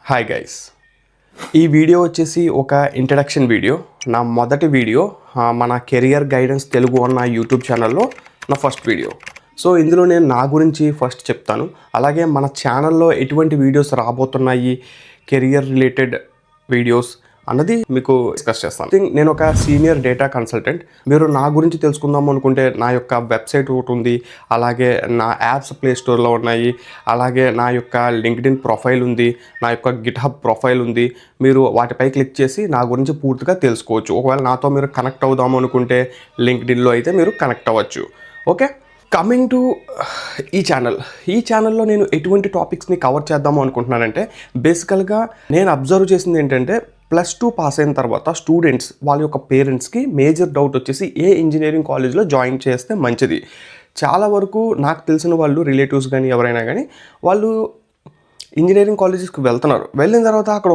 Hi guys, ఈ video వచ్చేసి ఒక ఇంట్రడక్షన్ వీడియో. నా మొదటి వీడియో మన కెరియర్ గైడెన్స్ తెలుగు అన్న యూట్యూబ్ ఛానల్లో నా ఫస్ట్ వీడియో. సో ఇందులో నేను నా గురించి ఫస్ట్ చెప్తాను. అలాగే మన ఛానల్లో ఎటువంటి వీడియోస్ రాబోతున్నాయి, కెరియర్ రిలేటెడ్ వీడియోస్ అన్నది మీకు డిస్కస్ చేస్తాను. నేను ఒక సీనియర్ డేటా కన్సల్టెంట్. మీరు నా గురించి తెలుసుకుందాం అనుకుంటే నా యొక్క వెబ్సైట్ ఒకటి ఉంది, అలాగే నా యాప్స్ ప్లే స్టోర్లో ఉన్నాయి, అలాగే నా యొక్క లింక్డ్ఇన్ ప్రొఫైల్ ఉంది, నా యొక్క గిట్హబ్ ప్రొఫైల్ ఉంది. మీరు వాటిపై క్లిక్ చేసి నా గురించి పూర్తిగా తెలుసుకోవచ్చు. ఒకవేళ నాతో మీరు కనెక్ట్ అవుదాం అనుకుంటే లింక్డ్ఇన్లో అయితే మీరు కనెక్ట్ అవ్వచ్చు. ఓకే, కమింగ్ టు ఈ ఛానల్లో నేను ఎటువంటి టాపిక్స్ని కవర్ చేద్దాము అనుకుంటున్నానంటే, బేసికల్గా నేను అబ్జర్వ్ చేసింది ఏంటంటే, +2 పాస్ అయిన తర్వాత స్టూడెంట్స్ వాళ్ళ యొక్క పేరెంట్స్కి మేజర్ డౌట్ వచ్చేసి ఏ ఇంజనీరింగ్ కాలేజ్లో జాయిన్ చేస్తే మంచిది. చాలా వరకు నాకు తెలిసిన వాళ్ళు రిలేటివ్స్ కానీ ఎవరైనా కానీ వాళ్ళు ఇంజనీరింగ్ కాలేజెస్కి వెళ్తున్నారు. వెళ్ళిన తర్వాత అక్కడ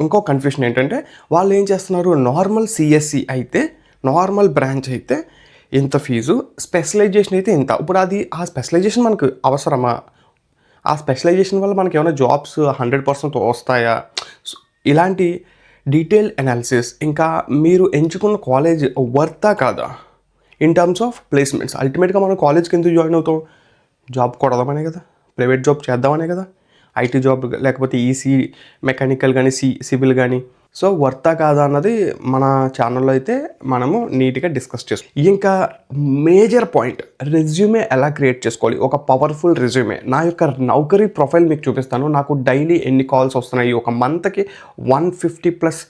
ఇంకో కన్ఫ్యూషన్ ఏంటంటే, వాళ్ళు ఏం చేస్తున్నారు, నార్మల్ సిఎస్సి అయితే, నార్మల్ బ్రాంచ్ అయితే ఇంత ఫీజు, స్పెషలైజేషన్ అయితే ఇంత. ఇప్పుడు ఆ స్పెషలైజేషన్ మనకు అవసరమా? ఆ స్పెషలైజేషన్ వల్ల మనకి ఏమైనా జాబ్స్ 100% వస్తాయా? ఇలాంటి డీటెయిల్ అనాలిసిస్, ఇంకా మీరు ఎంచుకున్న కాలేజ్ వర్తా కాదా ఇన్ టర్మ్స్ ఆఫ్ ప్లేస్మెంట్స్. అల్టిమేట్గా మనం కాలేజ్కి ఎందుకు జాయిన్ అవుతాం? జాబ్ కొడదామనే కదా, ప్రైవేట్ జాబ్ చేద్దామనే కదా, ఐటీ జాబ్ లేకపోతే ఈసీ మెకానికల్ కానీ సివిల్ కానీ. సో వర్తా కాదా అన్నది మన ఛానల్లో అయితే మనము నీట్గా డిస్కస్ చేస్తాం. ఇంకా మేజర్ పాయింట్, రెజ్యూమే ఎలా క్రియేట్ చేసుకోవాలి, ఒక పవర్ఫుల్ రెజ్యూమే. నా యొక్క నౌకరీ ప్రొఫైల్ మీకు చూపిస్తాను. నాకు డైలీ ఎన్ని కాల్స్ వస్తున్నాయి, ఒక మంత్కి 150+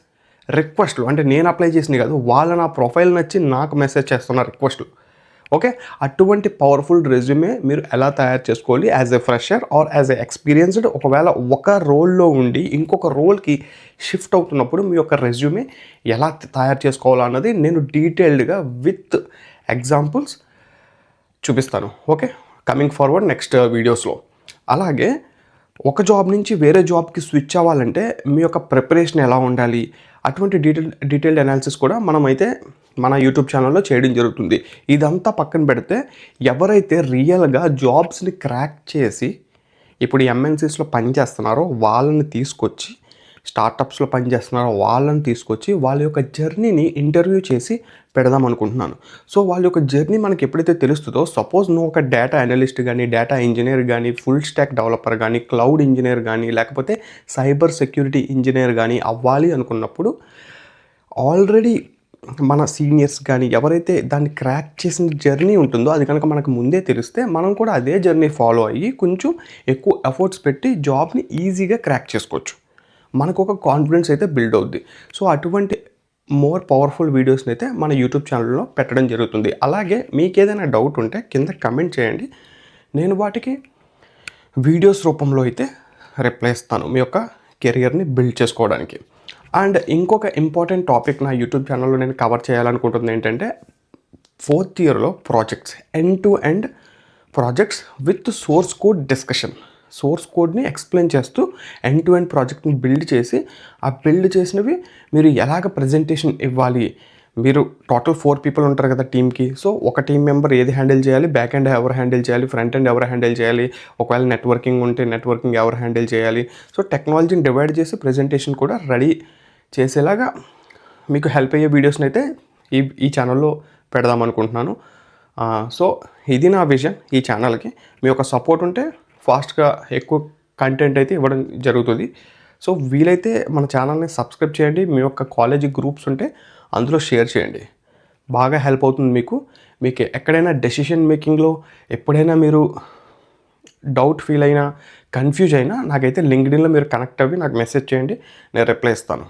రిక్వెస్ట్లు. అంటే నేను అప్లై చేసినవి కాదు, వాళ్ళ నా ప్రొఫైల్ నచ్చి నాకు మెసేజ్ చేస్తున్న రిక్వెస్ట్లు. ఓకే, అటువంటి పవర్ఫుల్ రెజ్యూమే మీరు ఎలా తయారు చేసుకోవాలి as a fresher or as a experienced. ఒకవేళ ఒక రోల్లో ఉండి ఇంకొక రోల్కి షిఫ్ట్ అవుతున్నప్పుడు మీ యొక్క రెజ్యూమే ఎలా తయారు చేసుకోవాలన్నది నేను డీటెయిల్డ్గా విత్ ఎగ్జాంపుల్స్ చూపిస్తాను. ఓకే, కమింగ్ ఫార్వర్డ్ నెక్స్ట్ వీడియోస్లో. అలాగే ఒక జాబ్ నుంచి వేరే జాబ్కి స్విచ్ అవ్వాలంటే మీ యొక్క ప్రిపరేషన్ ఎలా ఉండాలి, అటువంటి డీటెయిల్డ్ అనాలిసిస్ కూడా మనమైతే మన యూట్యూబ్ ఛానల్లో చేయడం జరుగుతుంది. ఇదంతా పక్కన పెడితే, ఎవరైతే రియల్గా జాబ్స్ని క్రాక్ చేసి ఇప్పుడు ఎంఎన్సీస్లో పనిచేస్తున్నారో వాళ్ళని తీసుకొచ్చి, స్టార్టప్స్లో పనిచేస్తున్నారో వాళ్ళని తీసుకొచ్చి వాళ్ళ యొక్క జర్నీని ఇంటర్వ్యూ చేసి పెడదాం అనుకుంటున్నాను. సో వాళ్ళ యొక్క జర్నీ మనకి ఎప్పుడైతే తెలుస్తుందో, సపోజ్ నువ్వు ఒక డేటా అనలిస్ట్ కానీ, డేటా ఇంజనీర్ కానీ, ఫుల్ స్టాక్ డెవలపర్ కానీ, క్లౌడ్ ఇంజనీర్ కానీ, లేకపోతే సైబర్ సెక్యూరిటీ ఇంజనీర్ కానీ అవ్వాలి అనుకున్నప్పుడు, ఆల్రెడీ మన సీనియర్స్ కానీ ఎవరైతే దాన్ని క్రాక్ చేసిన జర్నీ ఉంటుందో అది కనుక మనకు ముందే తెలిస్తే, మనం కూడా అదే జర్నీ ఫాలో అయ్యి కొంచెం ఎక్కువ ఎఫర్ట్స్ పెట్టి జాబ్ని ఈజీగా క్రాక్ చేసుకోవచ్చు. మనకు ఒక కాన్ఫిడెన్స్ అయితే బిల్డ్ అవుద్ది. సో అటువంటి మోర్ పవర్ఫుల్ వీడియోస్ని అయితే మన యూట్యూబ్ ఛానల్లో పెట్టడం జరుగుతుంది. అలాగే మీకు ఏదైనా డౌట్ ఉంటే కింద కమెంట్ చేయండి, నేను వాటికి వీడియోస్ రూపంలో అయితే రిప్లై ఇస్తాను మీ యొక్క కెరియర్ని బిల్డ్ చేసుకోవడానికి. అండ్ ఇంకొక ఇంపార్టెంట్ టాపిక్ నా యూట్యూబ్ ఛానల్లో నేను కవర్ చేయాలనుకుంటుంది ఏంటంటే, 4th ఇయర్లో projects, end to end projects with source code discussion. Source కోడ్ని ఎక్స్ప్లెయిన్ చేస్తూ ఎండ్ టు ఎండ్ ప్రాజెక్ట్ని బిల్డ్ చేసి, ఆ బిల్డ్ చేసినవి మీరు ఎలాగ ప్రజెంటేషన్ ఇవ్వాలి. మీరు టోటల్ 4 people ఉంటారు కదా టీమ్కి. సో ఒక టీం మెంబర్ ఏది హ్యాండిల్ చేయాలి, బ్యాక్ ఎండ్ ఎవరు హ్యాండిల్ చేయాలి, ఫ్రంట్ ఎండ్ ఎవరు హ్యాండిల్ చేయాలి, ఒకవేళ నెట్వర్కింగ్ ఉంటే నెట్వర్కింగ్ ఎవరు హ్యాండిల్ చేయాలి. సో టెక్నాలజీని డివైడ్ చేసి ప్రజెంటేషన్ కూడా రెడీ చేసేలాగా మీకు హెల్ప్ అయ్యే వీడియోస్ని అయితే ఈ ఛానల్లో పెడదాం అనుకుంటున్నాను. సో ఇది నా విజన్ ఈ ఛానల్కి. మీ యొక్క సపోర్ట్ ఉంటే ఫాస్ట్గా ఎక్కువ కంటెంట్ అయితే ఇవ్వడం జరుగుతుంది. సో వీలైతే మన ఛానల్ని సబ్స్క్రైబ్ చేయండి. మీ యొక్క కాలేజీ గ్రూప్స్ ఉంటే అందులో షేర్ చేయండి, బాగా హెల్ప్ అవుతుంది మీకు ఎక్కడైనా డెసిషన్ మేకింగ్లో ఎప్పుడైనా మీరు డౌట్ ఫీల్ అయినా, కన్ఫ్యూజ్ అయినా, నాకైతే లింక్డ్ఇన్లో మీరు కనెక్ట్ అవ్వి నాకు మెసేజ్ చేయండి, నేను రిప్లై ఇస్తాను.